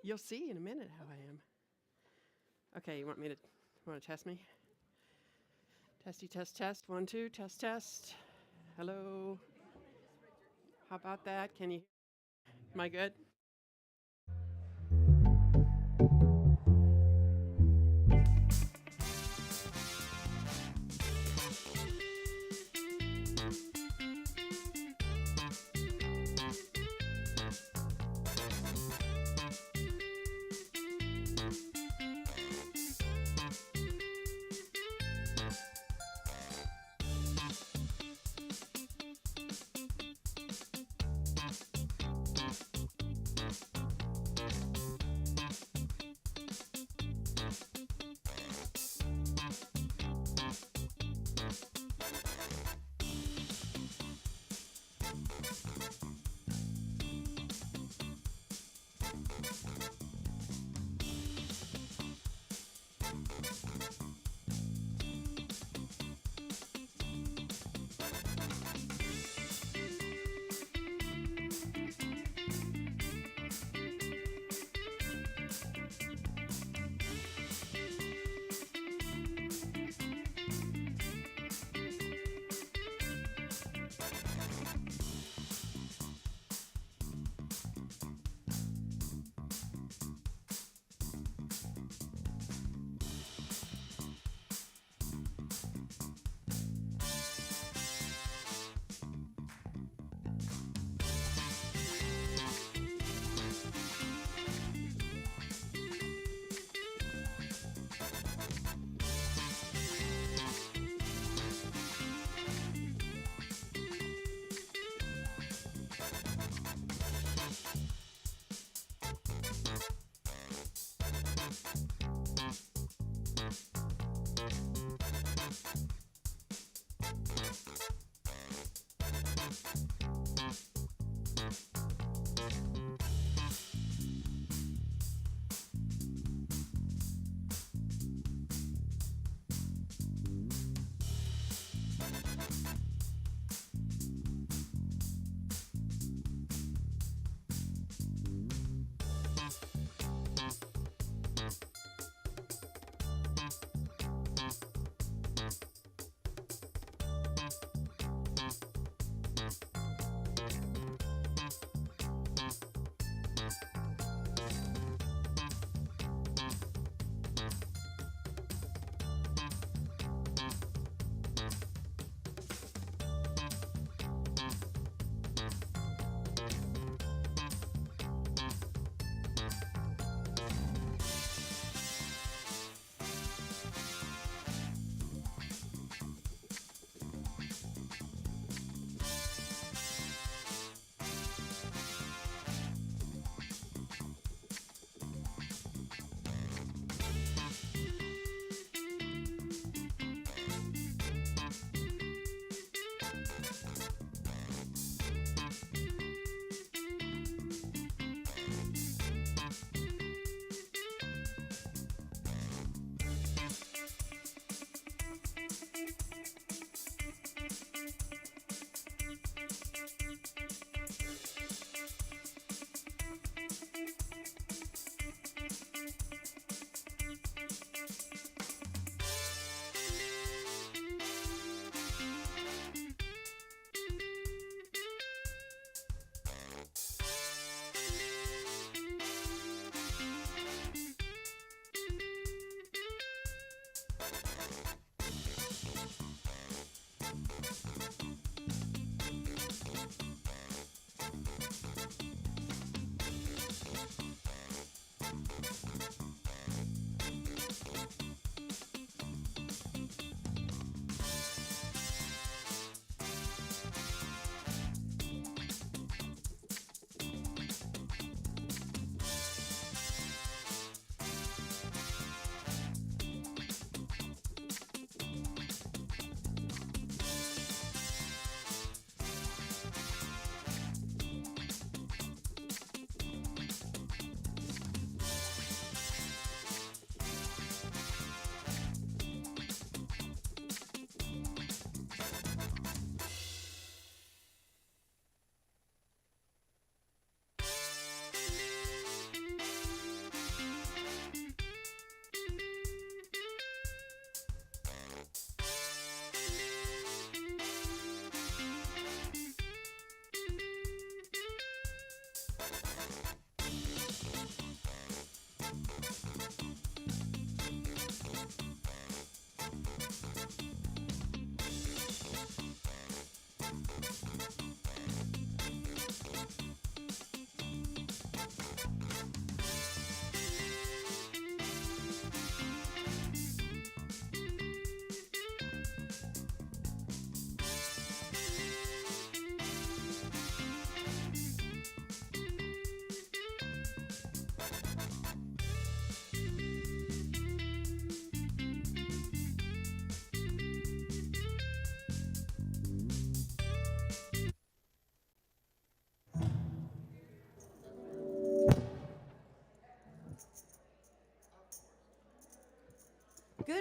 You'll see in a minute how I am. Okay, you want to test me? Testy, test, test. 1, 2, test, test. Hello. How about that? Can you? Am I good?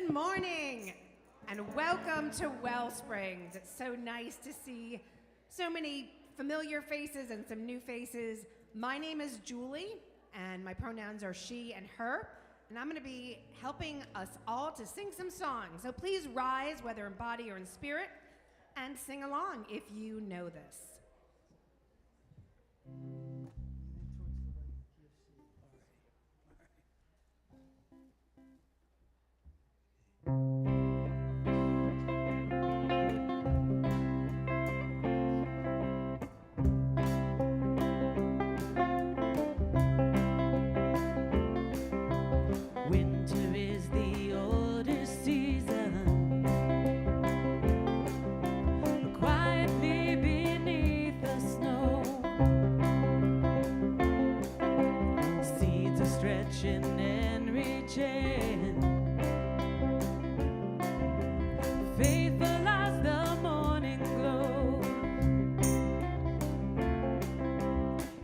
Good morning and welcome to WellSprings. It's so nice to see so many familiar faces and some new faces. My name is Julie and my pronouns are she and her, and I'm going to be helping us all to sing some songs. So please rise, whether in body or in spirit, and sing along if you know this. Winter is the oldest season, quietly beneath the snow. Seeds are stretching and reaching, faithful as the morning glow.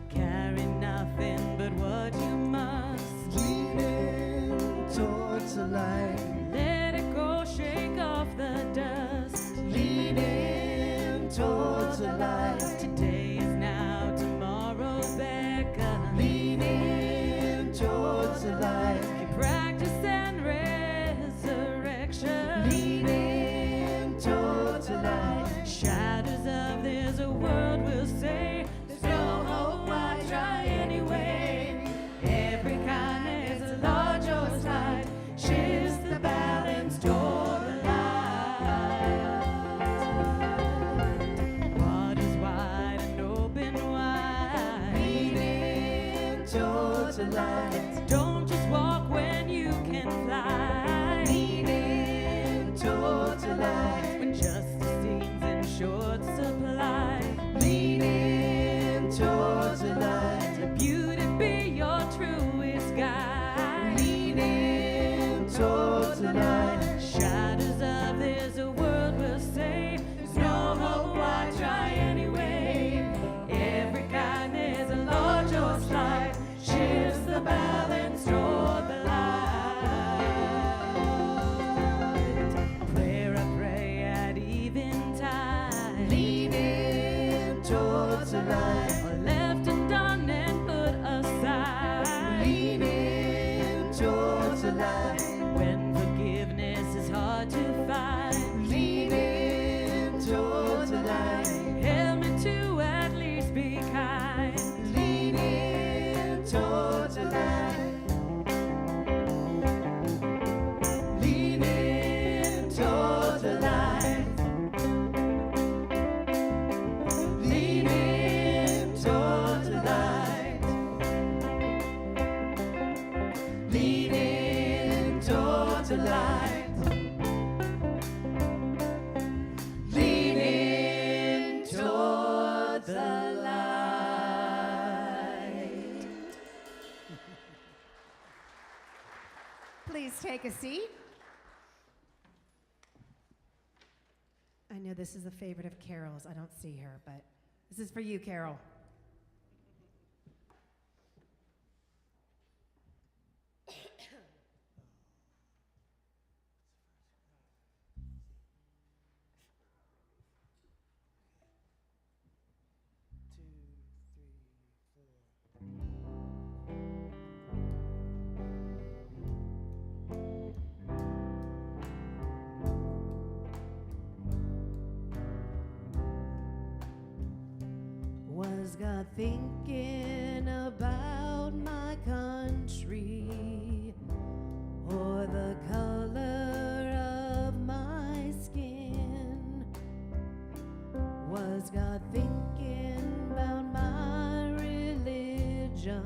Carry nothing but what you must, leaning towards the light. let it go, shake off the dust. Leaning towards the light. Today is now, tomorrow's beckon. Leaning towards the light. Practice and resurrection. Leaning towards the light. Shadows of this world will say, there's no hope, why try anyway? Every kindness, a large or slight, shifts the balance toward the light. Waters wide and open wide. Leaning towards the light. Don't just walk when you can fly. Leaning towards the light. When justice seems in short supply. Leaning towards the light. Let beauty be your truest guide. Leaning towards the light. Shadows of this world will say, there's no hope, why try anyway? Every kindness, a large or slight, shifts the balance toward the light. Prayer I pray at eventide, Leaning towards the light. or left undone and put aside. Leaning towards the light. When forgiveness is hard to find, Leaning towards the light. help me to at least be kind. Leaning towards the light. Leaning towards the light. Leaning towards the light. Leaning towards the light. Leaning towards the light. Please take a seat. I know this is a favorite of Carol's. I don't see her, but this is for you, Carol. Was God thinking about my country, or the color of my skin? Was God thinking about my religion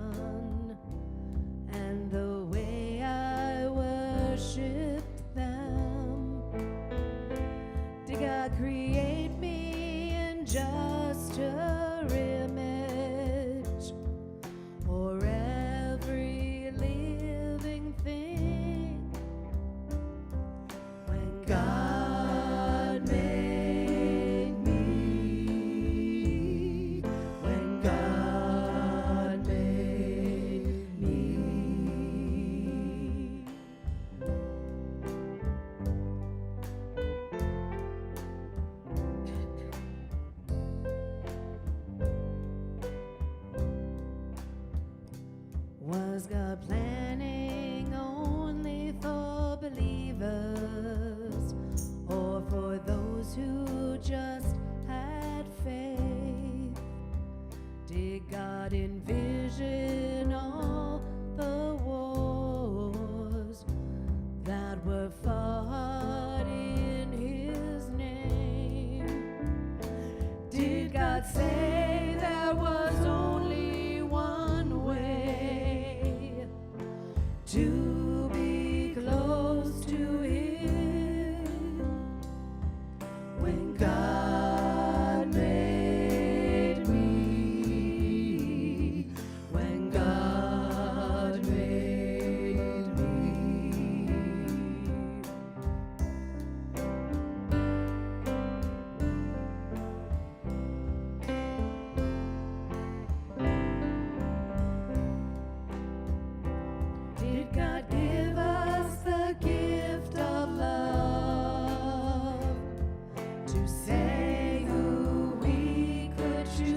and the way I worshiped them? Did God create me in just her image, or every living thing? When God made me, when God made me, Was God planning only for believers, or for those who just had faith? Did God envision all the wars that were fought in His name? Did God say there was only one way to be close to Him? When God made me, when God made me. Did God give us the gift of love to say who we could choose?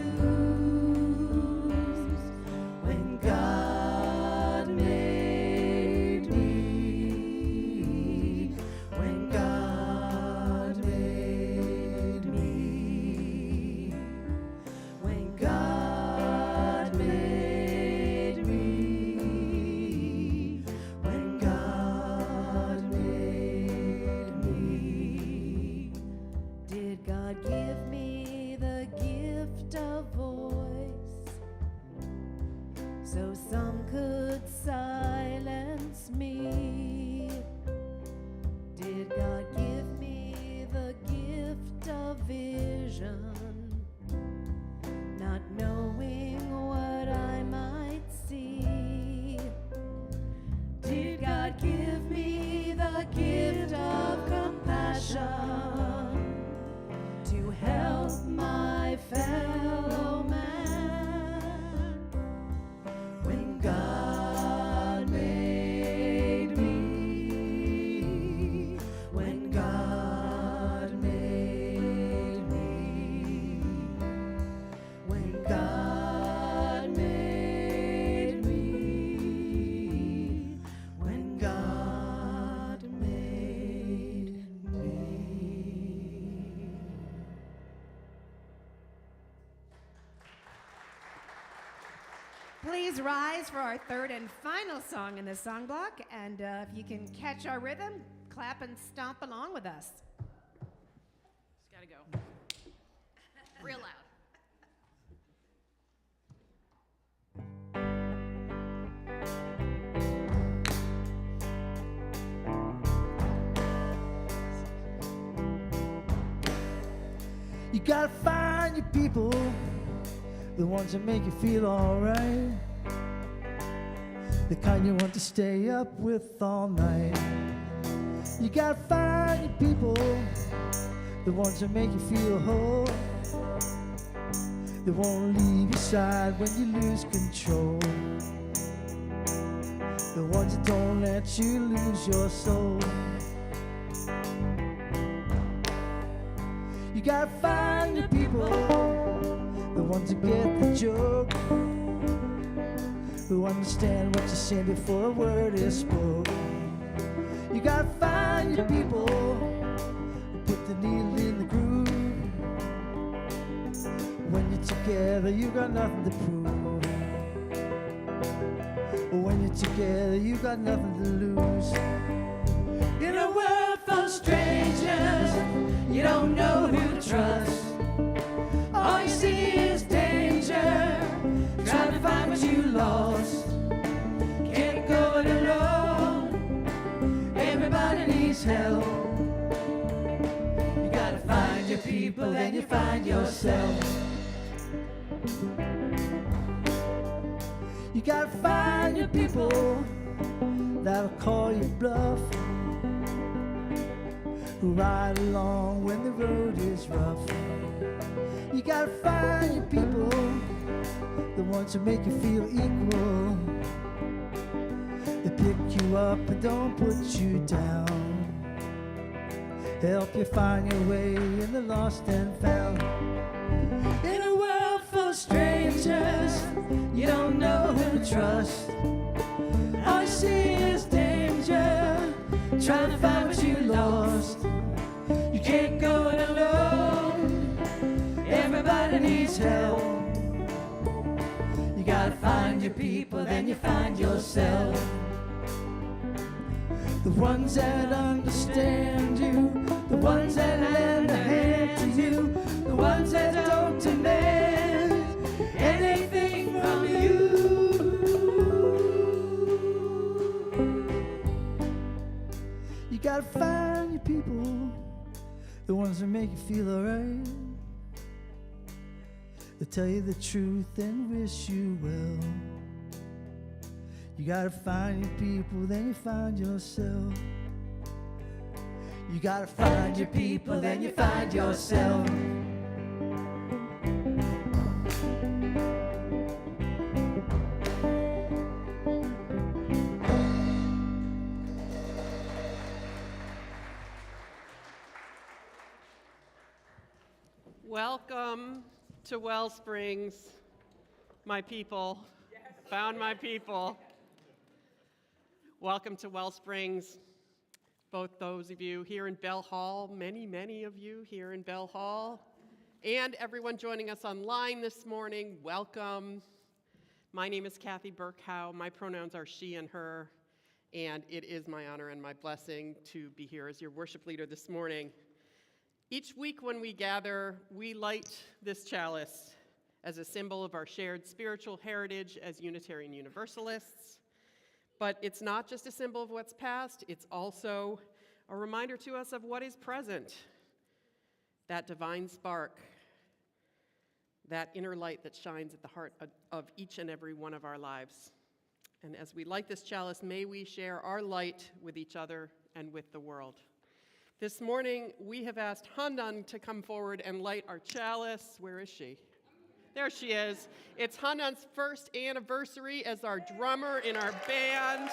When God made me, when God made me, when God made me, when God made me. Did God give me the gift of voice so some could silence me? Did God give me the gift of vision, not knowing what I might see? Did God give me the gift of compassion to help my fellow man? When God made me, when God made me, when God made me, when God made me. Please rise for our third and final song in this song block. And if you can catch our rhythm, clap and stomp along with us. Just gotta go. Real loud. You gotta find your people, the ones that make you feel alright, the kind you want to stay up with all night. You gotta find your people, the ones that make you feel whole, they won't leave your side when you lose control, the ones that don't let you lose your soul. You gotta find the people, the ones who get the joke, who understand what you're saying before a word is spoken. You gotta find your people, who put the needle in the groove. When you're together, you got nothing to prove. When you're together, you got nothing to lose. In a world full of strangers, you don't know who to trust. All you see is danger, trying to find what you lost. Can't go it alone, everybody needs help. You gotta find your people, then you find yourself. You gotta find your people that'll call you bluff, who ride along when the road is rough. You gotta find your people, the ones who make you feel equal. They pick you up and don't put you down, help you find your way in the lost and found. In a world full of strangers, you don't know who to trust. see is danger, trying to find what you lost. You can't go it alone, everybody needs help. You gotta find your people, then you find yourself. The ones that understand you, the ones that lend a hand to you, the ones that don't demand anything from you. You gotta find your people, the ones that make you feel alright. They tell you the truth and wish you well. You gotta find your people, then you find yourself. You gotta find your people, then you find yourself. Welcome to WellSprings, my people. Found my people. Welcome to WellSprings, both those of you here in Bell Hall, many of you here in Bell Hall, and everyone joining us online this morning, welcome. My name is Kathy Burkhow. My pronouns are she and her, and it is my honor and my blessing to be here as your worship leader this morning. Each week when we gather, we light this chalice as a symbol of our shared spiritual heritage as Unitarian Universalists. But it's not just a symbol of what's past, it's also a reminder to us of what is present. That divine spark, that inner light that shines at the heart of each and every one of our lives. And as we light this chalice, may we share our light with each other and with the world. This morning, we have asked Handan to come forward and light our chalice. Where is she? There she is. It's Hanan's first anniversary as our drummer in our band.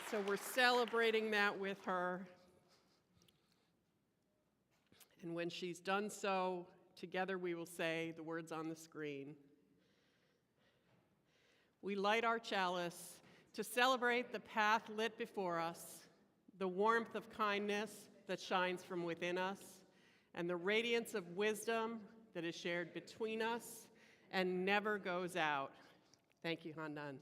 So we're celebrating that with her. And when she's done so, together we will say the words on the screen. We light our chalice to celebrate the path lit before us, the warmth of kindness that shines from within us, and the radiance of wisdom that is shared between us and never goes out. Thank you, Handan.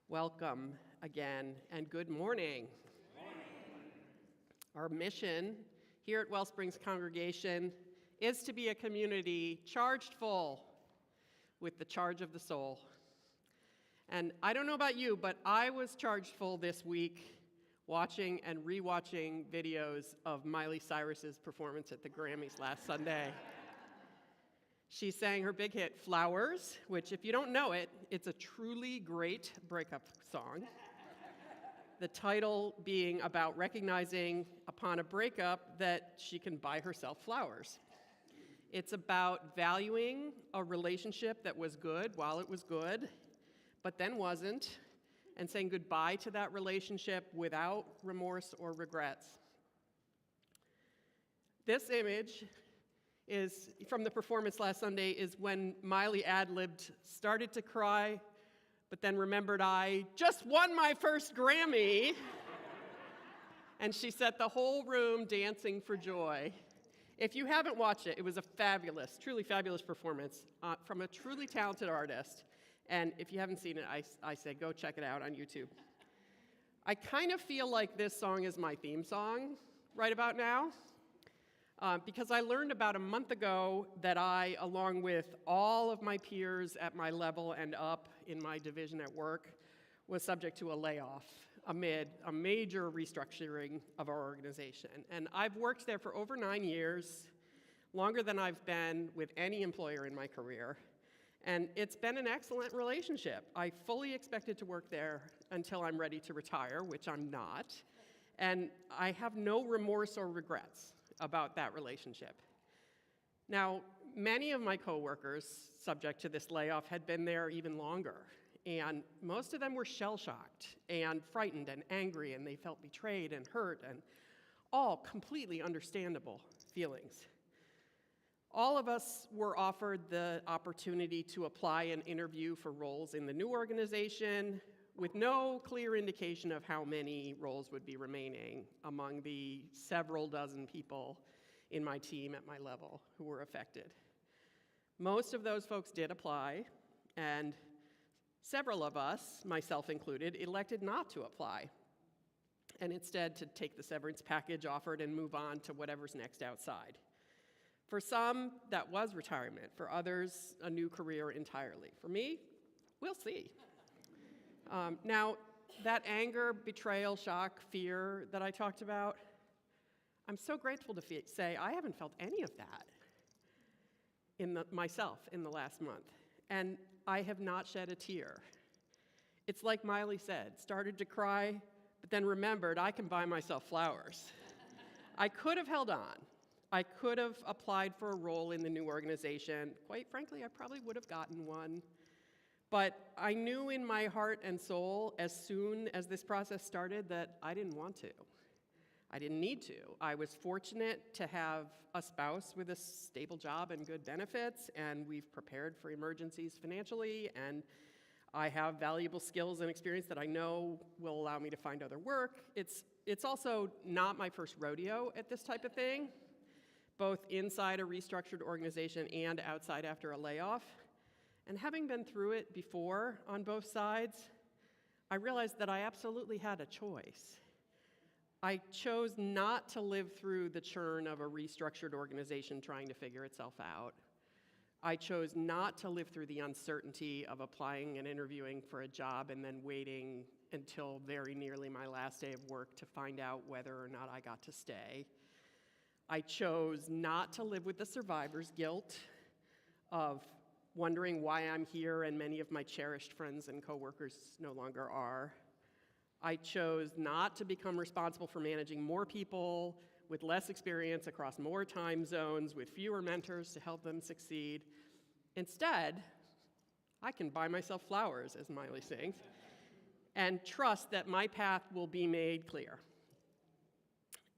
Welcome again, and good morning. Our mission here at WellSprings Congregation is to be a community charged full with the charge of the soul. And I don't know about you, but I was charged full this week watching and rewatching videos of Miley Cyrus's performance at the Grammys last Sunday. She sang her big hit, Flowers, which if you don't know it, it's a truly great breakup song. The title being about recognizing upon a breakup that she can buy herself flowers. It's about valuing a relationship that was good while it was good, but then wasn't, and saying goodbye to that relationship without remorse or regrets. This image is from the performance last Sunday is when Miley ad-libbed, started to cry, but then remembered I just won my first Grammy. And she set the whole room dancing for joy. If you haven't watched it, it was a fabulous, truly fabulous performance from a truly talented artist. And if you haven't seen it, I say go check it out on YouTube. I kind of feel like this song is my theme song right about now, because I learned about a month ago that I, along with all of my peers at my level and up in my division at work, was subject to a layoff amid a major restructuring of our organization. And I've worked there for over 9 years, longer than I've been with any employer in my career. And it's been an excellent relationship. I fully expected to work there until I'm ready to retire, which I'm not. And I have no remorse or regrets about that relationship. Now, many of my coworkers subject to this layoff had been there even longer. And most of them were shell-shocked and frightened and angry, and they felt betrayed and hurt, and all completely understandable feelings. All of us were offered the opportunity to apply and interview for roles in the new organization with no clear indication of how many roles would be remaining among the several dozen people in my team at my level who were affected. Most of those folks did apply, and several of us, myself included, elected not to apply, and instead to take the severance package offered and move on to whatever's next outside. For some, that was retirement. For others, a new career entirely. For me, we'll see. Now, that anger, betrayal, shock, fear that I talked about, I'm so grateful to say I haven't felt any of that myself in the last month. And I have not shed a tear. It's like Miley said, started to cry, but then remembered I can buy myself flowers. I could have held on. I could have applied for a role in the new organization. Quite frankly, I probably would have gotten one. But I knew in my heart and soul, as soon as this process started, that I didn't want to. I didn't need to. I was fortunate to have a spouse with a stable job and good benefits, and we've prepared for emergencies financially, and I have valuable skills and experience that I know will allow me to find other work. It's also not my first rodeo at this type of thing, both inside a restructured organization and outside after a layoff. And having been through it before on both sides, I realized that I absolutely had a choice. I chose not to live through the churn of a restructured organization trying to figure itself out. I chose not to live through the uncertainty of applying and interviewing for a job and then waiting until very nearly my last day of work to find out whether or not I got to stay. I chose not to live with the survivor's guilt of wondering why I'm here and many of my cherished friends and coworkers no longer are. I chose not to become responsible for managing more people with less experience across more time zones, with fewer mentors to help them succeed. Instead, I can buy myself flowers, as Miley sings, and trust that my path will be made clear.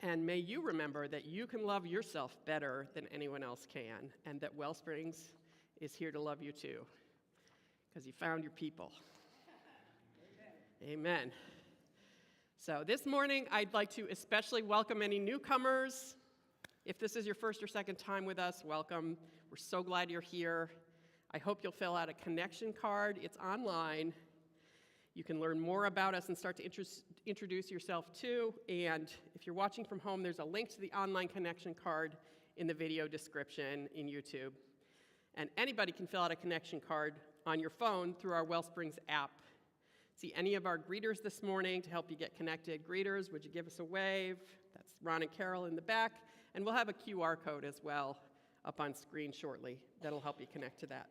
And may you remember that you can love yourself better than anyone else can, and that WellSprings is here to love you too, because you found your people. Amen. So this morning, I'd like to especially welcome any newcomers. If this is your first or second time with us, welcome. We're so glad you're here. I hope you'll fill out a connection card. It's online. You can learn more about us and start to introduce yourself too. And if you're watching from home, there's a link to the online connection card in the video description in YouTube. And anybody can fill out a connection card on your phone through our WellSprings app. See any of our greeters this morning to help you get connected. Greeters, would you give us a wave? That's Ron and Carol in the back. And we'll have a QR code as well up on screen shortly that'll help you connect to that.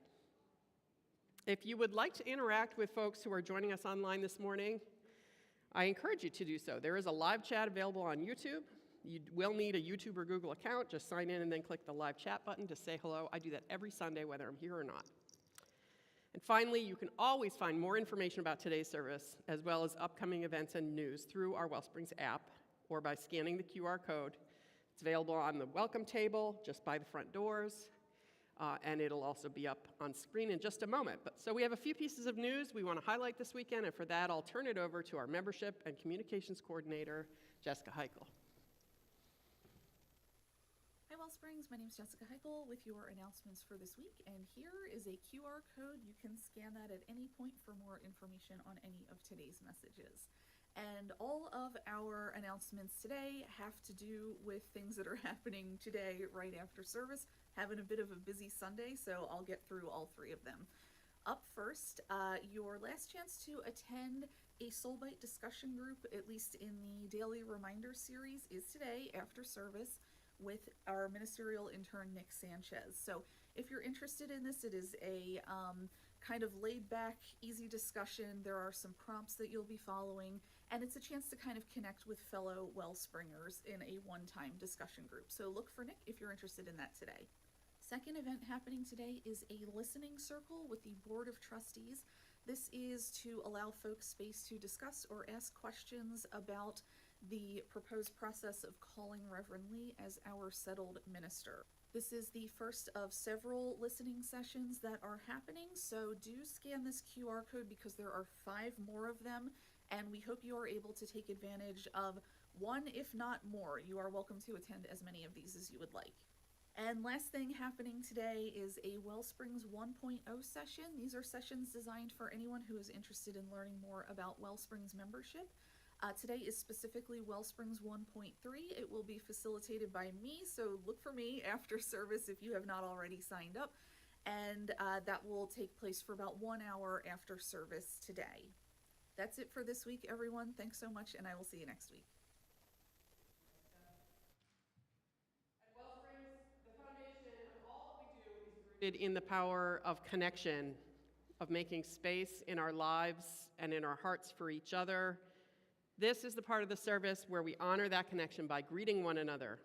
If you would like to interact with folks who are joining us online this morning, I encourage you to do so. There is a live chat available on YouTube. You will need a YouTube or Google account. Just sign in and then click the live chat button to say hello. I do that every Sunday, whether I'm here or not. And finally, you can always find more information about today's service, as well as upcoming events and news through our WellSprings app or by scanning the QR code. It's available on the welcome table just by the front doors, and it'll also be up on screen in just a moment. So we have a few pieces of news we want to highlight this weekend, and for that, I'll turn it over to our membership and communications coordinator, Jessica Heichel. Hi WellSprings, my name is Jessica Heichel with your announcements for this week, and here is a QR code. You can scan that at any point for more information on any of today's messages. And all of our announcements today have to do with things that are happening today right after service. Having a bit of a busy Sunday, so I'll get through all three of them. Up first, your last chance to attend a Soulbite discussion group, at least in the Daily Reminder series, is today after service with our ministerial intern, Nick Sanchez. So if you're interested in this, it is a kind of laid back, easy discussion. There are some prompts that you'll be following, and it's a chance to kind of connect with fellow WellSpringers in a one-time discussion group. So look for Nick if you're interested in that today. Second event happening today is a listening circle with the Board of Trustees. This is to allow folks space to discuss or ask questions about the proposed process of calling Reverend Lee as our settled minister. This is the first of several listening sessions that are happening, so do scan this QR code because there are 5 more of them, and we hope you are able to take advantage of one, if not more. You are welcome to attend as many of these as you would like. And last thing happening today is a WellSprings 1.0 session. These are sessions designed for anyone who is interested in learning more about WellSprings membership. Today is specifically WellSprings 1.3. It will be facilitated by me, so look for me after service if you have not already signed up. And that will take place for about 1 hour after service today. That's it for this week, everyone. Thanks so much, and I will see you next week. At WellSprings, the foundation of all that we do is rooted in the power of connection, of making space in our lives and in our hearts for each other. This is the part of the service where we honor that connection by greeting one another.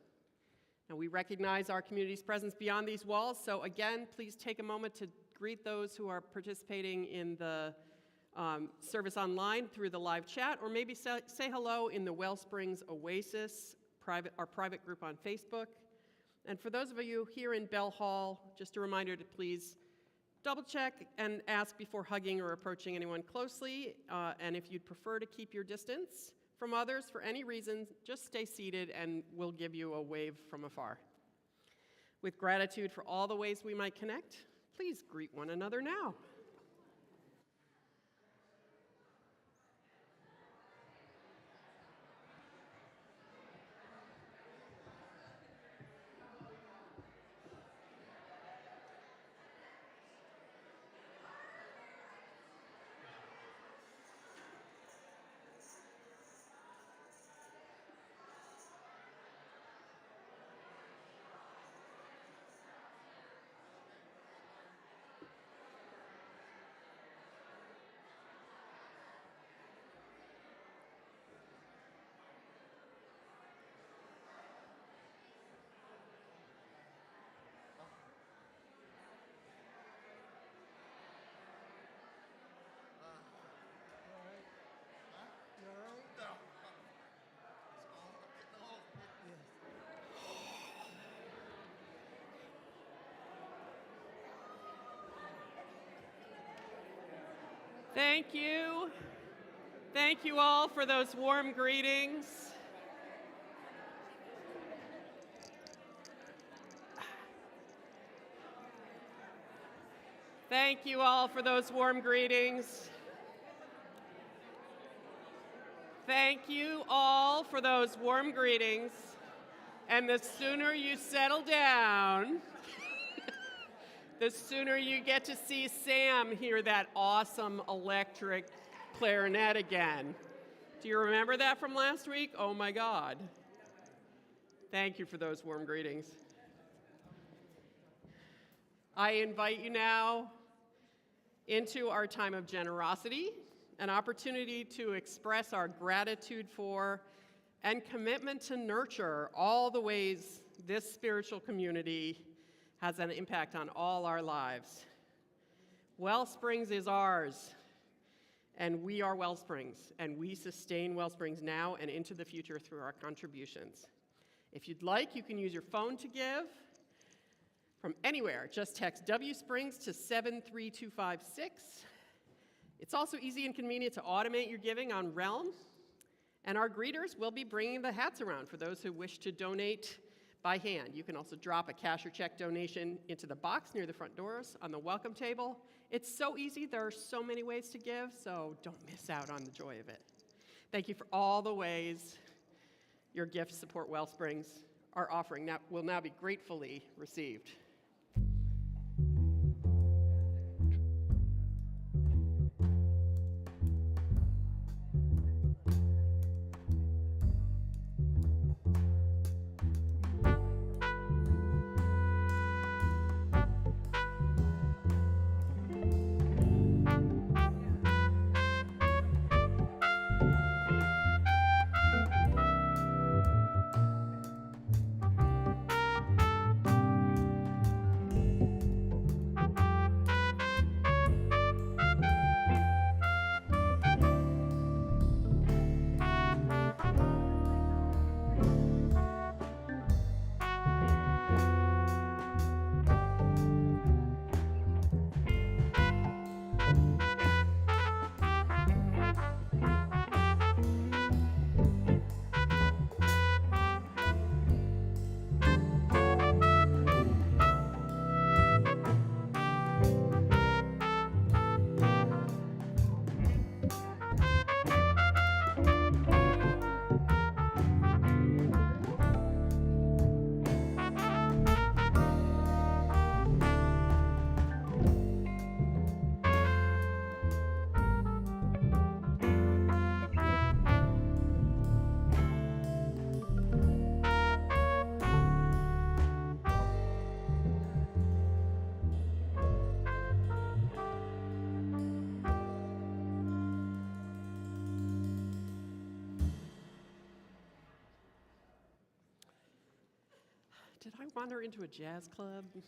Now, we recognize our community's presence beyond these walls, so again, please take a moment to greet those who are participating in the service online through the live chat, or maybe say hello in the WellSprings Oasis, our private group on Facebook. And for those of you here in Bell Hall, just a reminder to please double check and ask before hugging or approaching anyone closely. And if you'd prefer to keep your distance from others for any reason, just stay seated and we'll give you a wave from afar. With gratitude for all the ways we might connect, please greet one another now. Thank you. Thank you all for those warm greetings. Thank you all for those warm greetings. Thank you all for those warm greetings. And the sooner you settle down, the sooner you get to see Sam hear that awesome electric clarinet again. Do you remember that from last week? Oh my God. Thank you for those warm greetings. I invite you now into our time of generosity, an opportunity to express our gratitude for and commitment to nurture all the ways this spiritual community has an impact on all our lives. WellSprings is ours, and we are WellSprings, and we sustain WellSprings now and into the future through our contributions. If you'd like, you can use your phone to give from anywhere. Just text WSprings to 73256. It's also easy and convenient to automate your giving on Realm, and our greeters will be bringing the hats around for those who wish to donate by hand. You can also drop a cash or check donation into the box near the front doors on the welcome table. It's so easy. There are so many ways to give, so don't miss out on the joy of it. Thank you for all the ways your gifts support WellSprings. Our offering will now be gratefully received. Did I wander into a jazz club? I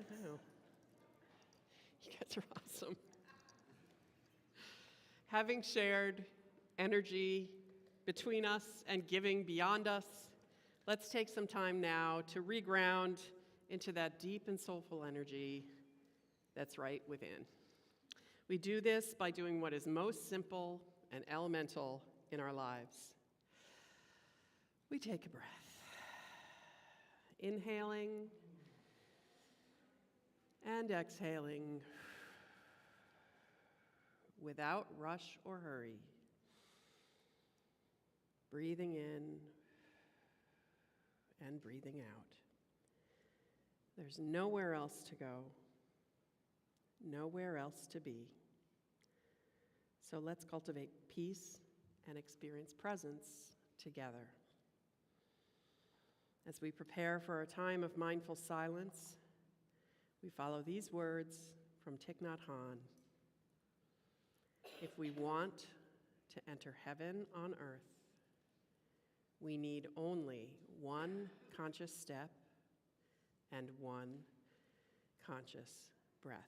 don't know. You guys are awesome. Having shared energy between us and giving beyond us, let's take some time now to reground into that deep and soulful energy that's right within. We do this by doing what is most simple and elemental in our lives. We take a breath, inhaling and exhaling without rush or hurry. Breathing in and breathing out. There's nowhere else to go, nowhere else to be. So let's cultivate peace and experience presence together. As we prepare for a time of mindful silence, we follow these words from Thich Nhat Hanh. If we want to enter heaven on earth, we need only one conscious step and one conscious breath.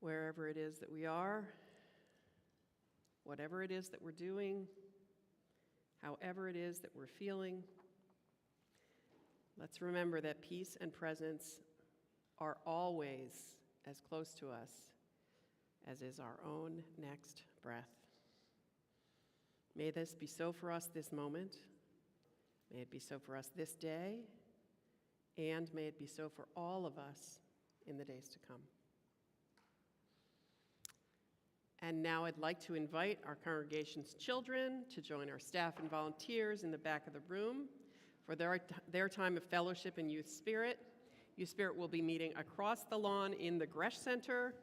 Wherever it is that we are, whatever it is that we're doing, however it is that we're feeling, let's remember that peace and presence are always as close to us as is our own next breath. May this be so for us this moment. May it be so for us this day, and may it be so for all of us in the days to come. And now I'd like to invite our congregation's children to join our staff and volunteers in the back of the room for their time of fellowship in Youth Spirit. Youth Spirit will be meeting across the lawn in the Gresh Center.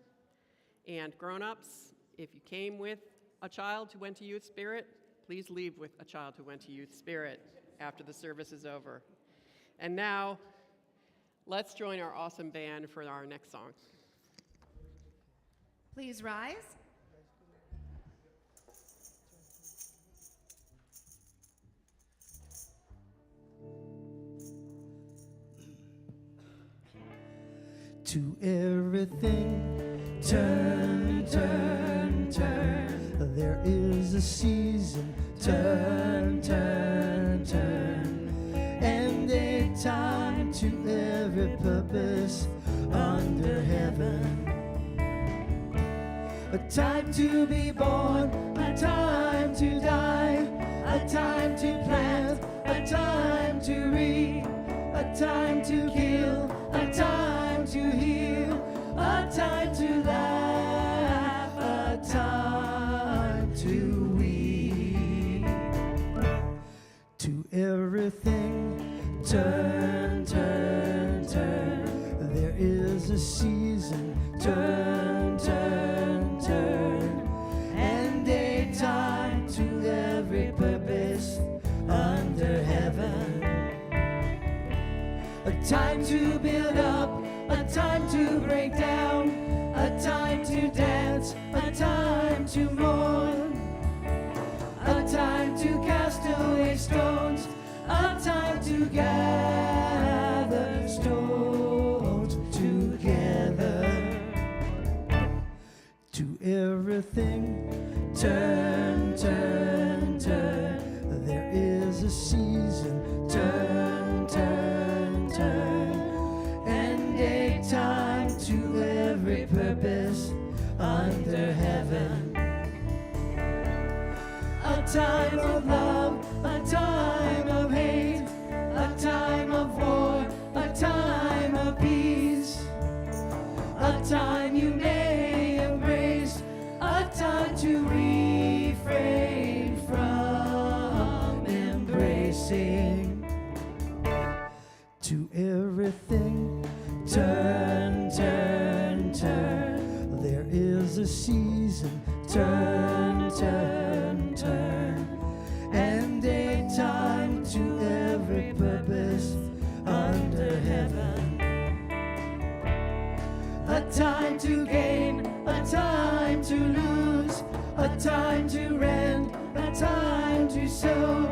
And grown-ups, if you came with a child who went to Youth Spirit, please leave with a child who went to Youth Spirit after the service is over. And now, let's join our awesome band for our next song. Please rise. To everything, turn, turn, turn. There is a season, turn, turn, turn. And a time to every purpose under heaven. A time to be born, a time to die, a time to plant, a time to reap, a time to kill, a time to heal, a time to laugh, a time to weep. To everything, turn, turn, turn. There is a season, turn, turn, turn. And a time to every purpose under heaven. A time to build up, a time to break down, a time to dance, a time to mourn, a time to cast away stones, a time gather stones together. To everything, turn, turn, turn. There is a season, turn, turn, turn. And a time to every purpose under heaven. A time of love, a time of hate, a time of war, a time of peace, a time you may embrace, a time to refrain from embracing. To everything, turn, turn, turn. There is a season, turn, turn, turn. And a time to every purpose under heaven. A time to gain, a time to lose, a time to rend, a time to sow,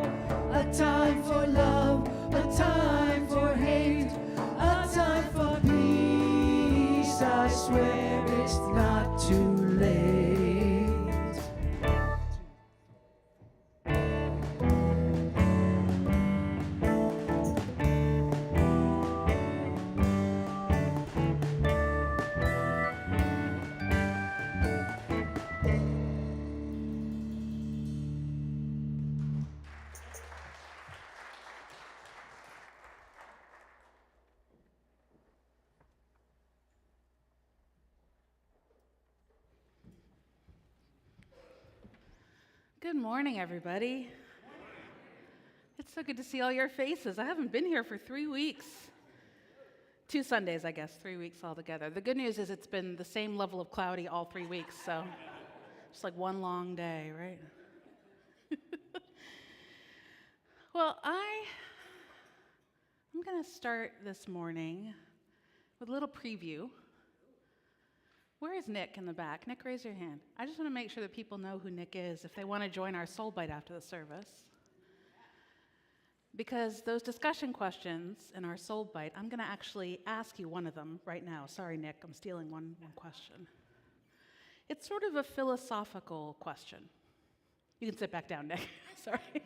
a time for love, a time for hate, a time for peace. I swear it's not too late. Good morning, everybody. It's so good to see all your faces. I haven't been here for 3 weeks. 2 Sundays, I guess, 3 weeks altogether. The good news is it's been the same level of cloudy all 3 weeks, so just like one long day, right? Well, I'm going to start this morning with a little preview. Where is Nick in the back? Nick, raise your hand. I just want to make sure that people know who Nick is if they want to join our Soul Bite after the service. Because those discussion questions in our Soul Bite, I'm going to actually ask you one of them right now. Sorry, Nick, I'm stealing one question. It's sort of a philosophical question. You can sit back down, Nick. Sorry.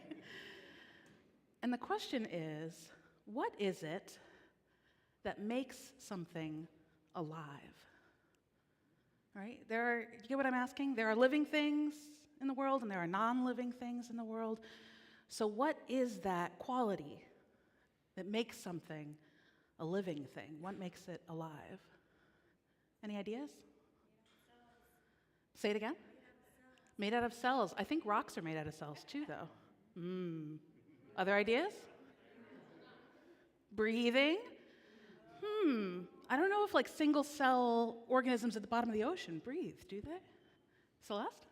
And the question is, what is it that makes something alive? Right? You get what I'm asking? There are living things in the world and there are non-living things in the world. So what is that quality that makes something a living thing? What makes it alive? Any ideas? Say it again? Made out of cells. I think rocks are made out of cells too, though. Other ideas? Breathing? I don't know if like single cell organisms at the bottom of the ocean breathe, do they? Celeste?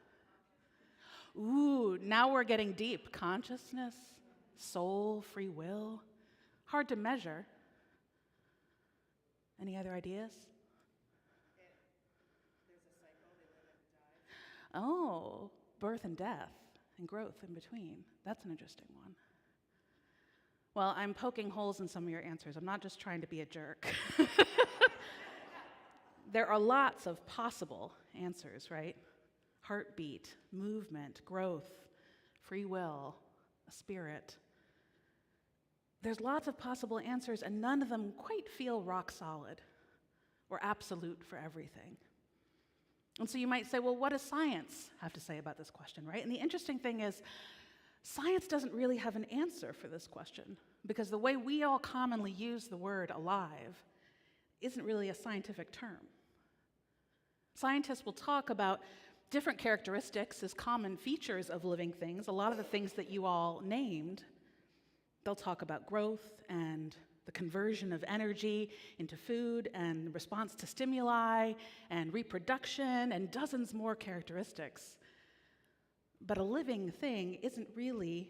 Ooh, now we're getting deep. Consciousness, soul, free will. Hard to measure. Any other ideas? There's a cycle, they live and die. Oh, birth and death and growth in between. That's an interesting one. Well, I'm poking holes in some of your answers. I'm not just trying to be a jerk. There are lots of possible answers, right? Heartbeat, movement, growth, free will, a spirit. There's lots of possible answers, and none of them quite feel rock solid or absolute for everything. And so you might say, well, what does science have to say about this question, right? And the interesting thing is, science doesn't really have an answer for this question, because the way we all commonly use the word alive isn't really a scientific term. Scientists will talk about different characteristics as common features of living things. A lot of the things that you all named, they'll talk about growth and the conversion of energy into food and response to stimuli and reproduction and dozens more characteristics. But a living thing isn't really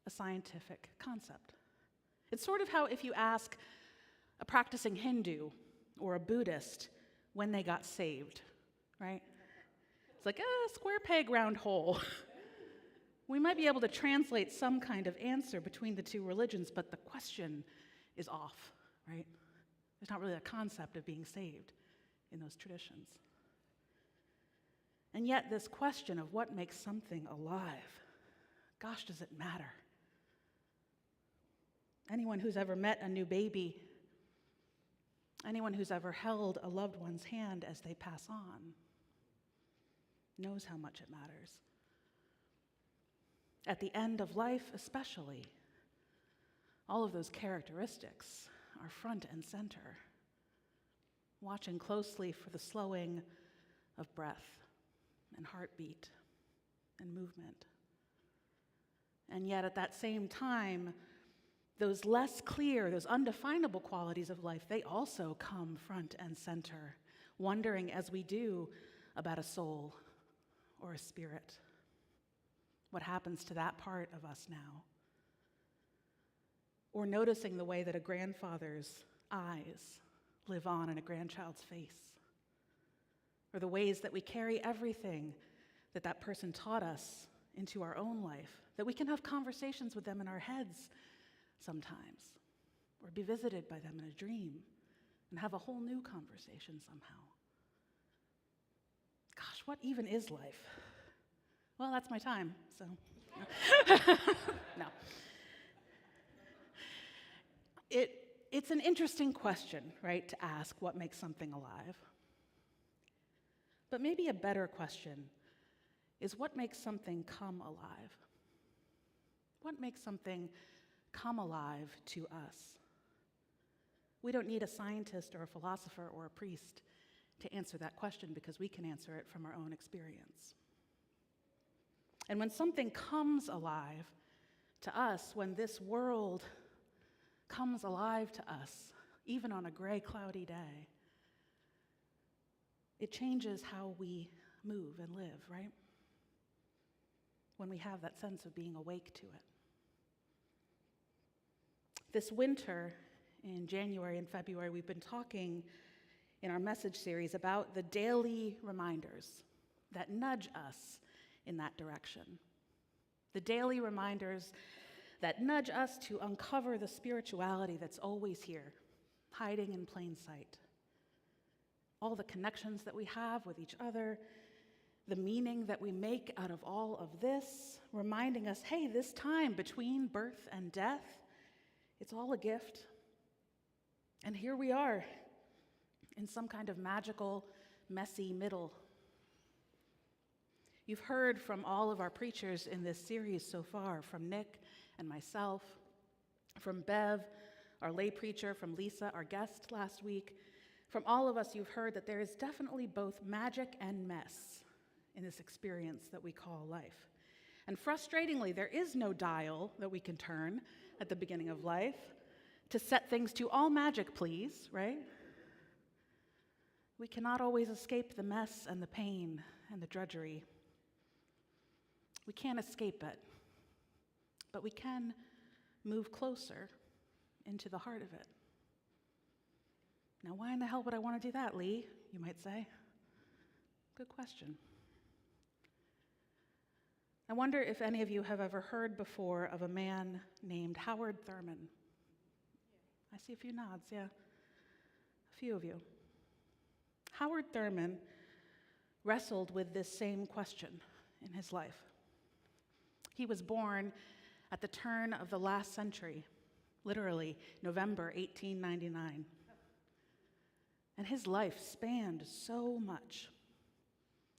a scientific concept. It's sort of how if you ask a practicing Hindu or a Buddhist when they got saved, right? It's like, square peg, round hole. We might be able to translate some kind of answer between the two religions, but the question is off, right? There's not really a concept of being saved in those traditions. And yet, this question of what makes something alive, gosh, does it matter? Anyone who's ever met a new baby, anyone who's ever held a loved one's hand as they pass on, knows how much it matters. At the end of life, especially, all of those characteristics are front and center, watching closely for the slowing of breath and heartbeat and movement. And yet, at that same time, those less clear, those undefinable qualities of life, they also come front and center, wondering as we do about a soul or a spirit. What happens to that part of us now? Or noticing the way that a grandfather's eyes live on in a grandchild's face. Or the ways that we carry everything that that person taught us into our own life, that we can have conversations with them in our heads sometimes, or be visited by them in a dream and have a whole new conversation somehow. Gosh, what even is life? Well, that's my time, so. No. It's an interesting question, right, to ask what makes something alive. But maybe a better question is what makes something come alive? What makes something come alive to us? We don't need a scientist or a philosopher or a priest to answer that question because we can answer it from our own experience. And when something comes alive to us, when this world comes alive to us, even on a gray, cloudy day, it changes how we move and live, right? When we have that sense of being awake to it. This winter, in January and February, we've been talking in our message series about the daily reminders that nudge us in that direction. The daily reminders that nudge us to uncover the spirituality that's always here, hiding in plain sight. All the connections that we have with each other, the meaning that we make out of all of this, reminding us, hey, this time between birth and death, it's all a gift. And here we are in some kind of magical, messy middle. You've heard from all of our preachers in this series so far, from Nick and myself, from Bev, our lay preacher, from Lisa, our guest last week. From all of us, you've heard that there is definitely both magic and mess in this experience that we call life. And frustratingly, there is no dial that we can turn at the beginning of life to set things to all magic, please, right? We cannot always escape the mess and the pain and the drudgery. We can't escape it, but we can move closer into the heart of it. Now, why in the hell would I want to do that, Lee? You might say. Good question. I wonder if any of you have ever heard before of a man named Howard Thurman. I see a few nods, yeah. A few of you. Howard Thurman wrestled with this same question in his life. He was born at the turn of the last century, literally November 1899. And his life spanned so much.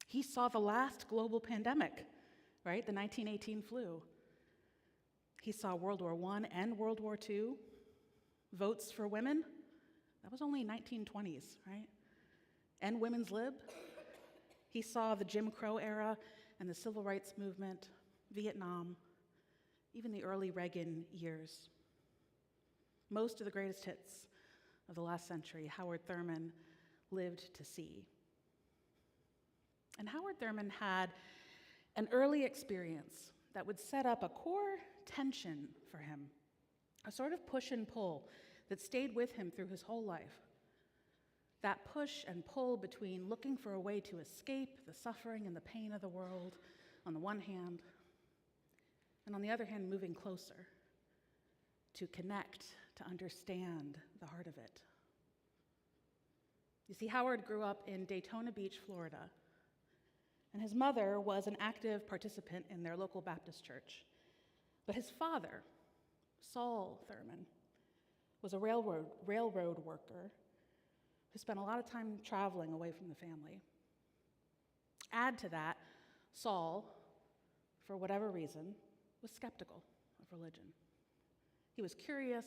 He saw the last global pandemic, right? The 1918 flu. He saw World War I and World War II. Votes for women, that was only 1920s, right? And women's lib. He saw the Jim Crow era and the civil rights movement, Vietnam, even the early Reagan years. Most of the greatest hits of the last century, Howard Thurman lived to see. And Howard Thurman had an early experience that would set up a core tension for him, a sort of push and pull that stayed with him through his whole life. That push and pull between looking for a way to escape the suffering and the pain of the world on the one hand, and on the other hand, moving closer to connect, to understand the heart of it. You see, Howard grew up in Daytona Beach, Florida, and his mother was an active participant in their local Baptist church. But his father, Saul Thurman, was a railroad worker who spent a lot of time traveling away from the family. Add to that, Saul, for whatever reason, was skeptical of religion. He was curious,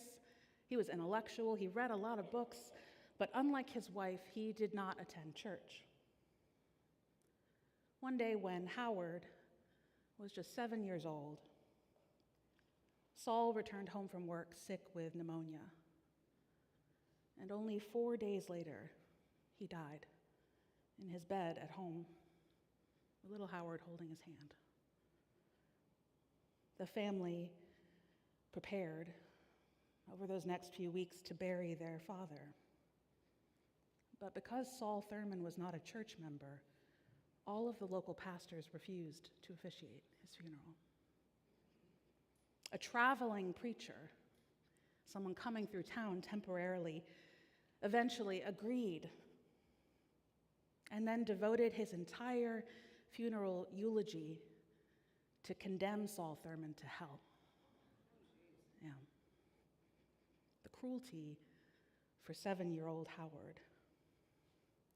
he was intellectual, he read a lot of books, but unlike his wife, he did not attend church. One day when Howard was just 7 years old, Saul returned home from work sick with pneumonia. And only 4 days later, he died in his bed at home, with little Howard holding his hand. The family prepared over those next few weeks to bury their father. But because Saul Thurman was not a church member, all of the local pastors refused to officiate his funeral. A traveling preacher, someone coming through town temporarily, eventually agreed and then devoted his entire funeral eulogy to condemn Saul Thurman to hell. Yeah. The cruelty for 7-year-old Howard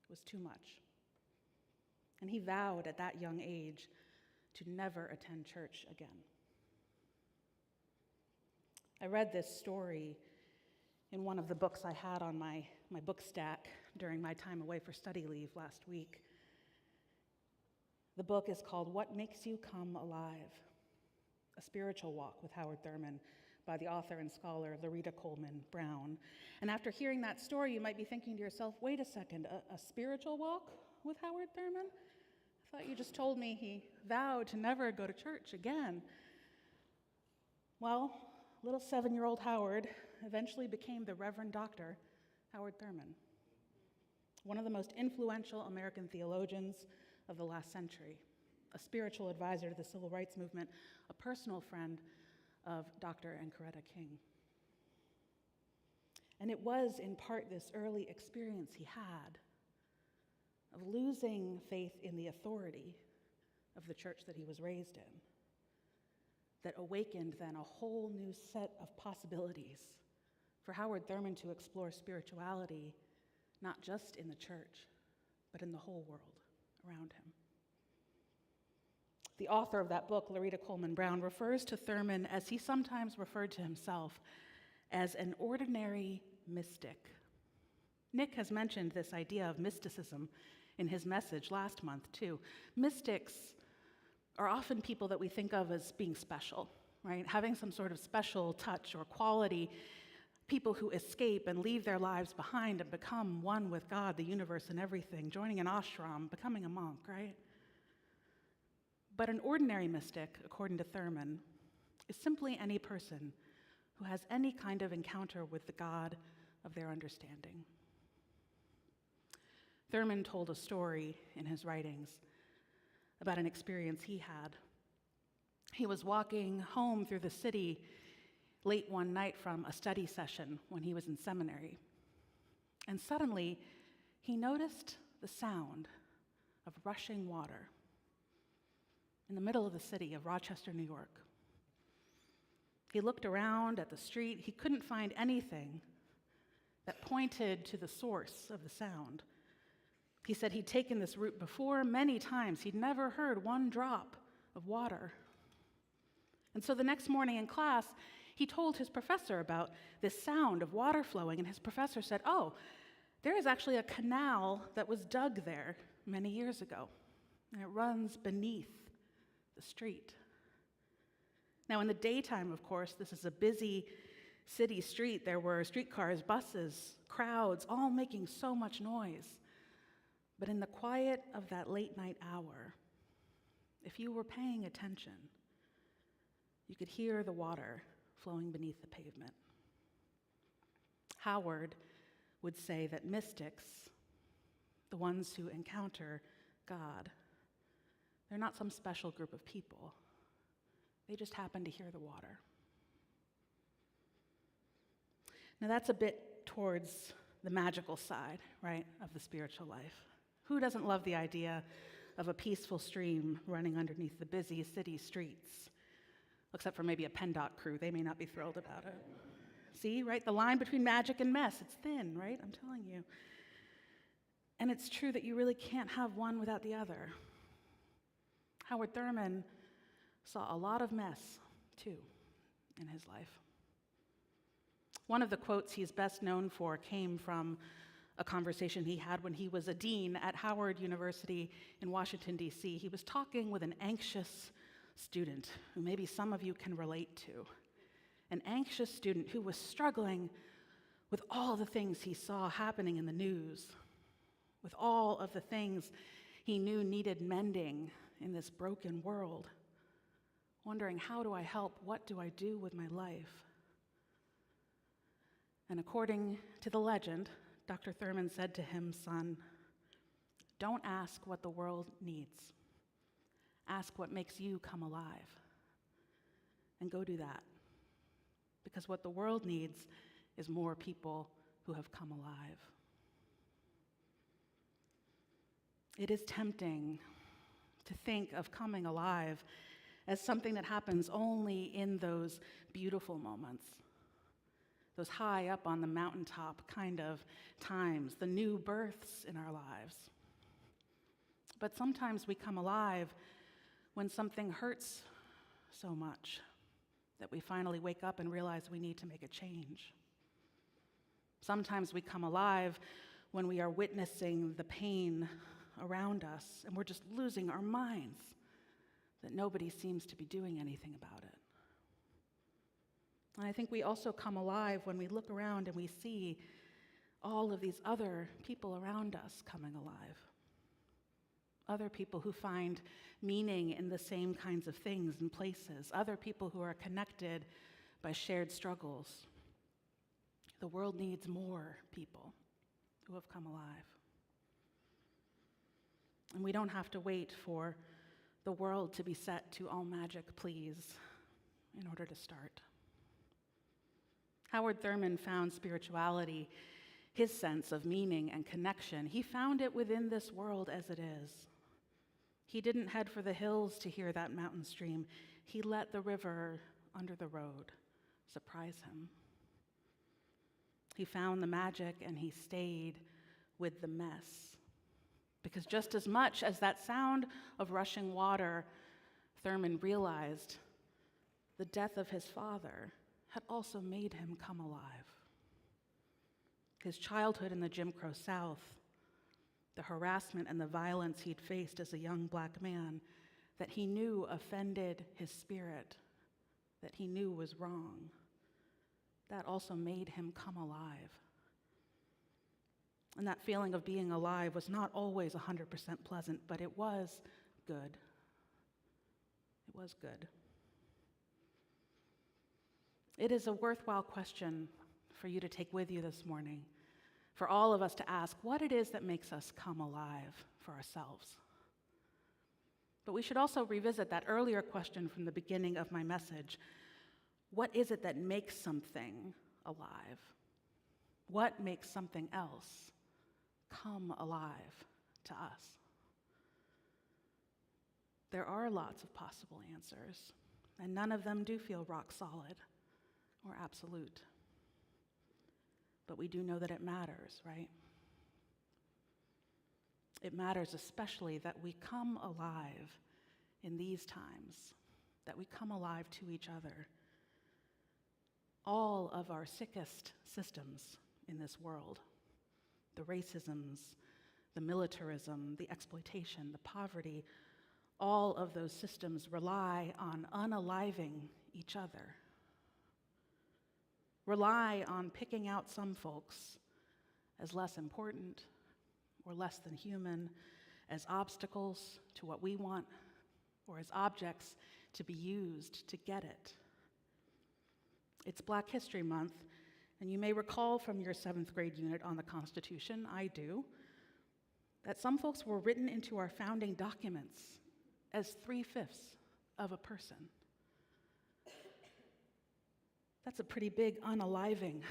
was too much. And he vowed at that young age to never attend church again. I read this story in one of the books I had on my book stack during my time away for study leave last week. The book is called What Makes You Come Alive? A Spiritual Walk with Howard Thurman by the author and scholar Loretta Coleman Brown. And after hearing that story, you might be thinking to yourself, wait a second, a spiritual walk with Howard Thurman? I thought you just told me he vowed to never go to church again. Well, little 7-year-old Howard eventually became the Reverend Dr. Howard Thurman, one of the most influential American theologians of the last century, a spiritual advisor to the civil rights movement, a personal friend of Dr. and Coretta King. And it was in part this early experience he had of losing faith in the authority of the church that he was raised in that awakened then a whole new set of possibilities for Howard Thurman to explore spirituality, not just in the church, but in the whole world around him. The author of that book, Loretta Coleman Brown, refers to Thurman as he sometimes referred to himself as an ordinary mystic. Nick has mentioned this idea of mysticism in his message last month, too. Mystics are often people that we think of as being special, right? Having some sort of special touch or quality, people who escape and leave their lives behind and become one with God, the universe, and everything, joining an ashram, becoming a monk, right? But an ordinary mystic, according to Thurman, is simply any person who has any kind of encounter with the God of their understanding. Thurman told a story in his writings about an experience he had. He was walking home through the city late one night from a study session when he was in seminary. And suddenly, he noticed the sound of rushing water in the middle of the city of Rochester, New York. He looked around at the street. He couldn't find anything that pointed to the source of the sound. He said he'd taken this route before many times. He'd never heard one drop of water. And so the next morning in class, he told his professor about this sound of water flowing, and his professor said, "Oh, there is actually a canal that was dug there many years ago, and it runs beneath the street." Now, in the daytime, of course, this is a busy city street. There were streetcars, buses, crowds, all making so much noise. But in the quiet of that late night hour, if you were paying attention, you could hear the water flowing beneath the pavement. Howard would say that mystics, the ones who encounter God, they're not some special group of people. They just happened to hear the water. Now that's a bit towards the magical side, right, of the spiritual life. Who doesn't love the idea of a peaceful stream running underneath the busy city streets? Except for maybe a PennDOT crew. They may not be thrilled about it. See, right? The line between magic and mess, it's thin, right? I'm telling you. And it's true that you really can't have one without the other. Howard Thurman saw a lot of mess, too, in his life. One of the quotes he's best known for came from a conversation he had when he was a dean at Howard University in Washington, D.C. He was talking with an anxious student who maybe some of you can relate to. An anxious student who was struggling with all the things he saw happening in the news, with all of the things he knew needed mending in this broken world, wondering, how do I help? What do I do with my life? And according to the legend, Dr. Thurman said to him, "Son, don't ask what the world needs. Ask what makes you come alive. And go do that. Because what the world needs is more people who have come alive." It is tempting to think of coming alive as something that happens only in those beautiful moments, those high up on the mountaintop kind of times, the new births in our lives. But sometimes we come alive when something hurts so much that we finally wake up and realize we need to make a change. Sometimes we come alive when we are witnessing the pain around us and we're just losing our minds that nobody seems to be doing anything about it. And I think we also come alive when we look around and we see all of these other people around us coming alive. Other people who find meaning in the same kinds of things and places. Other people who are connected by shared struggles. The world needs more people who have come alive. And we don't have to wait for the world to be set to all magic, please, in order to start. Howard Thurman found spirituality, his sense of meaning and connection. He found it within this world as it is. He didn't head for the hills to hear that mountain stream. He let the river under the road surprise him. He found the magic and he stayed with the mess. Because just as much as that sound of rushing water, Thurman realized the death of his father had also made him come alive. His childhood in the Jim Crow South, the harassment and the violence he'd faced as a young black man that he knew offended his spirit, that he knew was wrong, that also made him come alive. And that feeling of being alive was not always 100% pleasant, but it was good. It was good. It is a worthwhile question for you to take with you this morning, for all of us to ask what it is that makes us come alive for ourselves. But we should also revisit that earlier question from the beginning of my message. What is it that makes something alive? What makes something else come alive to us? There are lots of possible answers, and none of them do feel rock solid or absolute. But we do know that it matters, right? It matters especially that we come alive in these times, that we come alive to each other. All of our sickest systems in this world, the racisms, the militarism, the exploitation, the poverty, all of those systems rely on unaliving each other. Rely on picking out some folks as less important or less than human, as obstacles to what we want, or as objects to be used to get it. It's Black History Month, and you may recall from your 7th grade unit on the Constitution, I do, that some folks were written into our founding documents as 3/5 of a person. That's a pretty big unaliving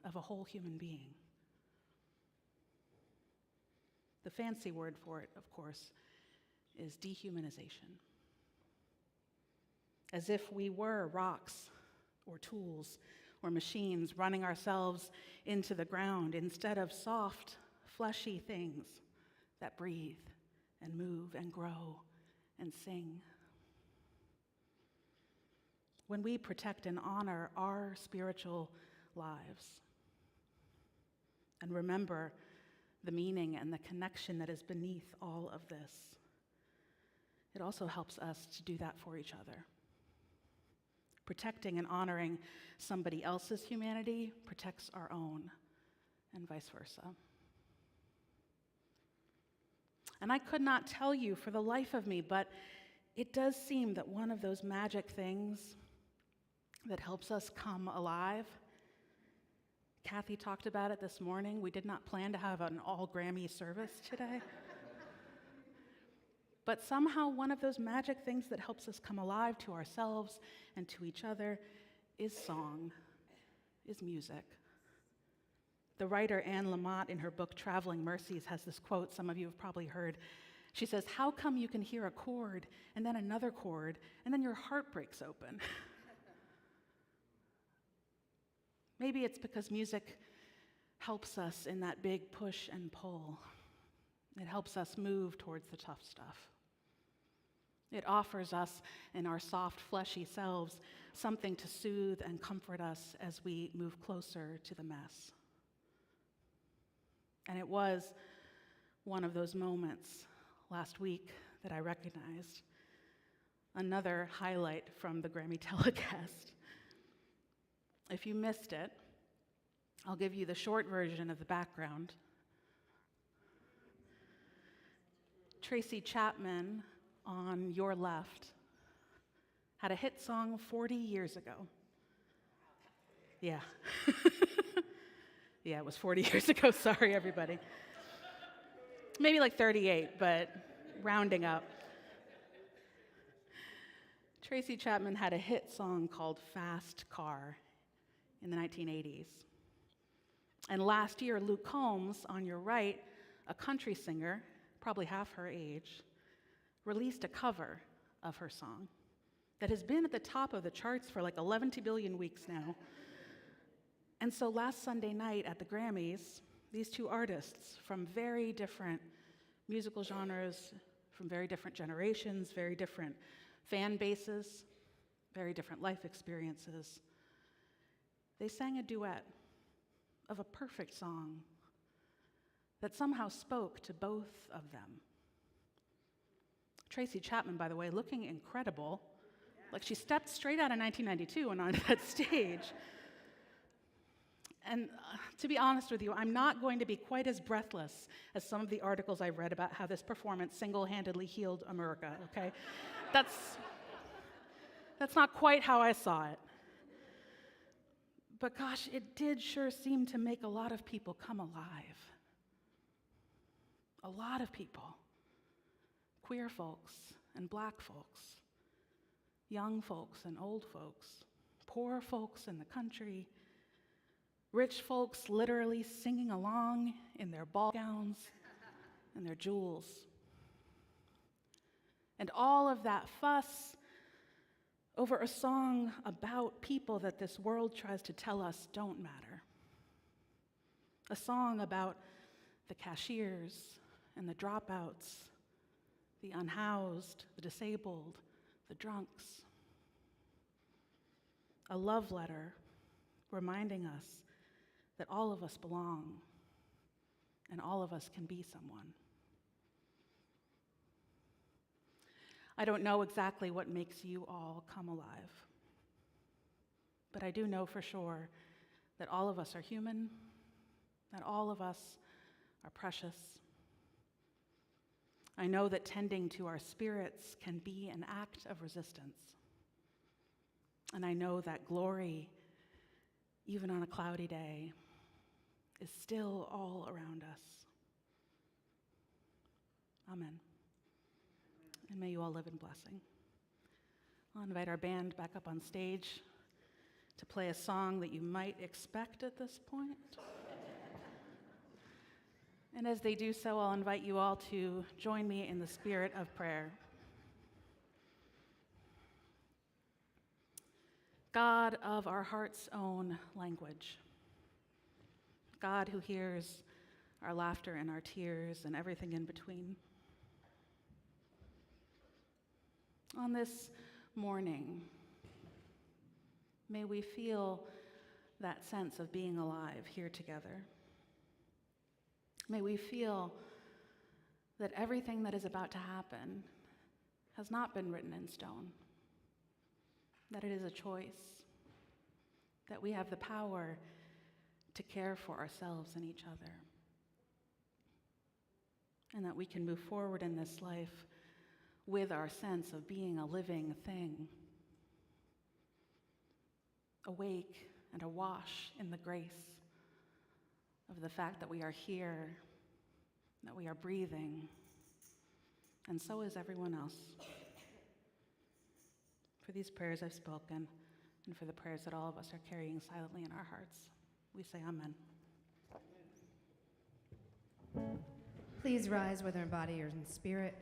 of a whole human being. The fancy word for it, of course, is dehumanization. As if we were rocks or tools or machines running ourselves into the ground instead of soft, fleshy things that breathe and move and grow and sing. When we protect and honor our spiritual lives and remember the meaning and the connection that is beneath all of this, it also helps us to do that for each other. Protecting and honoring somebody else's humanity protects our own, and vice versa. And I could not tell you for the life of me, but it does seem that one of those magic things that helps us come alive, Kathy talked about it this morning. We did not plan to have an all-Grammy service today. But somehow one of those magic things that helps us come alive to ourselves and to each other is song, is music. The writer Anne Lamott, in her book Traveling Mercies, has this quote some of you have probably heard. She says, "How come you can hear a chord and then another chord and then your heart breaks open?" Maybe it's because music helps us in that big push and pull. It helps us move towards the tough stuff. It offers us in our soft, fleshy selves something to soothe and comfort us as we move closer to the mess. And it was one of those moments last week that I recognized. Another highlight from the Grammy telecast. If you missed it, I'll give you the short version of the background. Tracy Chapman, on your left, had a hit song 40 years ago. Yeah. Yeah, it was 40 years ago. Sorry, everybody. Maybe like 38, but rounding up. Tracy Chapman had a hit song called Fast Car in the 1980s. And last year, Luke Combs, on your right, a country singer, probably half her age, released a cover of her song that has been at the top of the charts for like 11 billion weeks now. And so last Sunday night at the Grammys, these two artists from very different musical genres, from very different generations, very different fan bases, very different life experiences, they sang a duet of a perfect song that somehow spoke to both of them. Tracy Chapman, by the way, looking incredible. Like she stepped straight out of 1992 and onto that stage. And to be honest with you, I'm not going to be quite as breathless as some of the articles I've read about how this performance single-handedly healed America, okay? That's not quite how I saw it. But gosh, it did sure seem to make a lot of people come alive. A lot of people. Queer folks and black folks. Young folks and old folks. Poor folks in the country. Rich folks literally singing along in their ball gowns and their jewels. And all of that fuss over a song about people that this world tries to tell us don't matter. A song about the cashiers and the dropouts, the unhoused, the disabled, the drunks. A love letter reminding us that all of us belong and all of us can be someone. I don't know exactly what makes you all come alive, but I do know for sure that all of us are human, that all of us are precious. I know that tending to our spirits can be an act of resistance. And I know that glory, even on a cloudy day, is still all around us. Amen. And may you all live in blessing. I'll invite our band back up on stage to play a song that you might expect at this point. And as they do so, I'll invite you all to join me in the spirit of prayer. God of our heart's own language, God who hears our laughter and our tears and everything in between. On this morning, may we feel that sense of being alive here together. May we feel that everything that is about to happen has not been written in stone, that it is a choice, that we have the power to care for ourselves and each other, and that we can move forward in this life with our sense of being a living thing, awake and awash in the grace of the fact that we are here, that we are breathing, and so is everyone else. For these prayers I've spoken, and for the prayers that all of us are carrying silently in our hearts, we say amen. Please rise, whether in body or in spirit.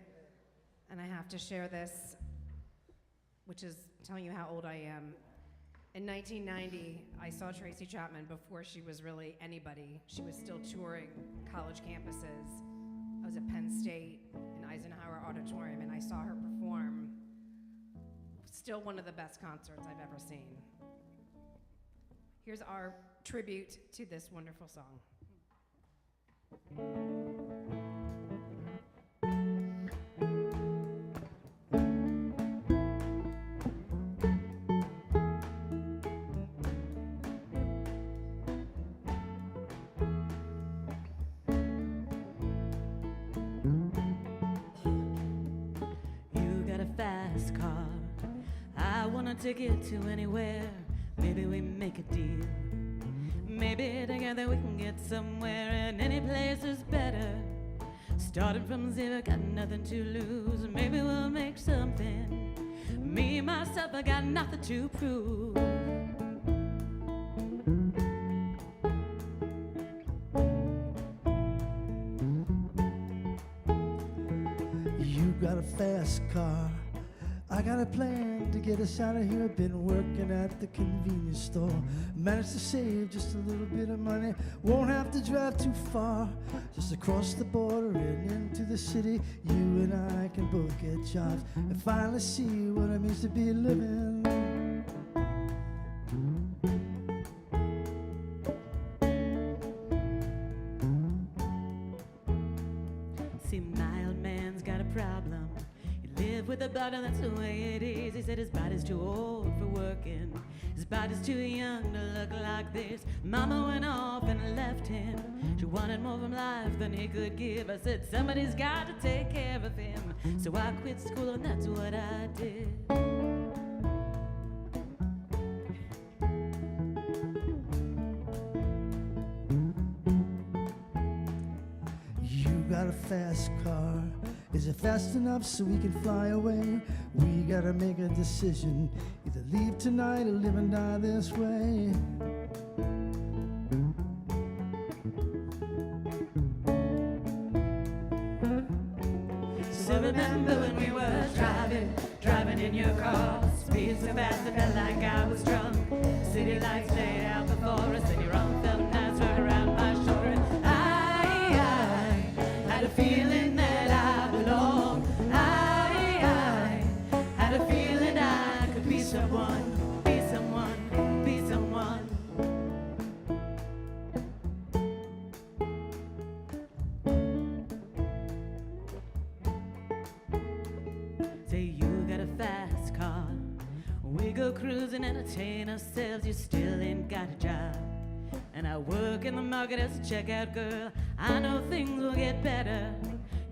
And I have to share this, which is telling you how old I am. In 1990, I saw Tracy Chapman before she was really anybody. She was still touring college campuses. I was at Penn State in Eisenhower Auditorium, and I saw her perform. Still one of the best concerts I've ever seen. Here's our tribute to this wonderful song. Fast car, I want a ticket to anywhere. Maybe we make a deal. Maybe together we can get somewhere, and any place is better. Starting from zero, got nothing to lose. Maybe we'll make something. Me, myself, I got nothing to prove. You got a fast car, I got a plan to get us out of here. Been working at the convenience store. Managed to save just a little bit of money. Won't have to drive too far. Just across the border and into the city. You and I can both get jobs and finally see what it means to be living. See, my old man's got a problem. With a bottle, that's the way it is. He said his body's too old for working. His body's too young to look like this. Mama went off and left him. She wanted more from life than he could give. I said, somebody's got to take care of him. So I quit school and that's what I did. You got a fast car. Is it fast enough so we can fly away? We gotta make a decision. Either leave tonight or live and die this way. So remember when we were driving in your car. Speed so fast I felt like I was drunk. City lights laid out before us, and your arm felt nice right around my shoulder. And I had a feeling that I belonged. I had a feeling I could be someone, be someone, be someone. Say you got a fast car. We go cruising, entertain ourselves. You still ain't got a job. And I work in the market as a checkout girl. I know things will get better.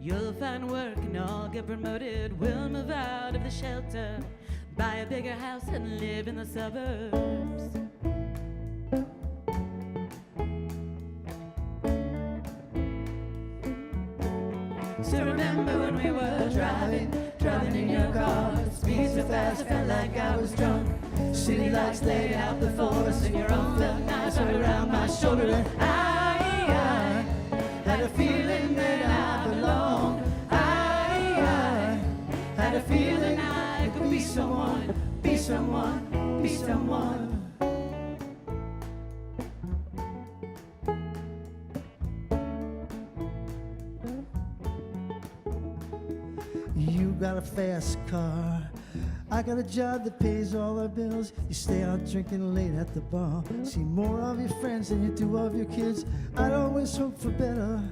You'll find work and I'll get promoted. We'll move out of the shelter, buy a bigger house and live in the suburbs. So remember when we were driving in your car. Speed so fast I felt like I was drunk. City lights laid out before us, and your arm felt nice right around my shoulder, and I had a feeling that I belonged. I had a feeling I could be someone, be someone, be someone. You got a fast car, I got a job that pays all our bills. You stay out drinking late at the bar, see more of your friends than you do of your kids. I'd always hope for better,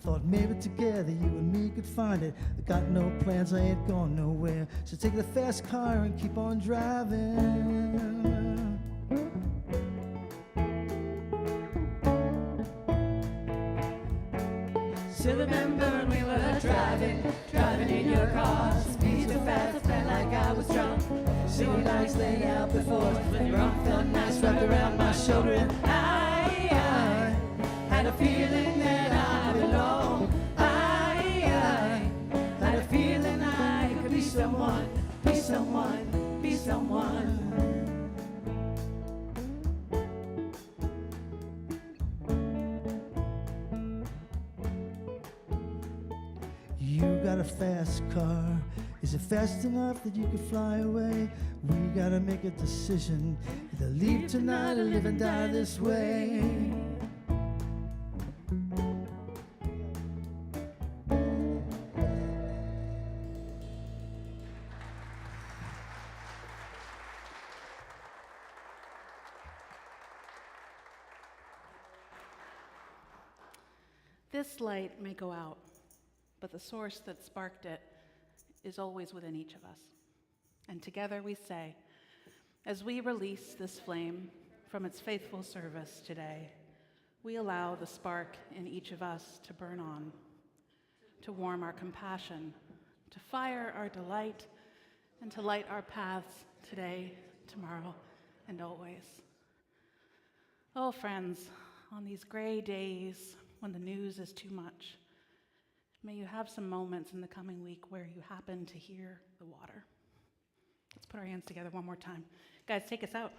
thought maybe together you and me could find it. I got no plans, I ain't going nowhere, so take the fast car and keep on driving. Still remember when we were driving in your car. Speed so fast, I felt like I was drunk. City lights laid out before us, when your arm felt nice wrapped around my shoulder, and I had a feeling that I belonged. I had a feeling I could be someone, be someone, be someone. You got a fast car. Is it fast enough that you could fly away? We gotta make a decision. Either leave tonight or live and die this way. This light may go out, but the source that sparked it is always within each of us. And together we say, as we release this flame from its faithful service today, we allow the spark in each of us to burn on, to warm our compassion, to fire our delight, and to light our paths today, tomorrow, and always. Oh, friends, on these gray days when the news is too much, may you have some moments in the coming week where you happen to hear the water. Let's put our hands together one more time. Guys, take us out.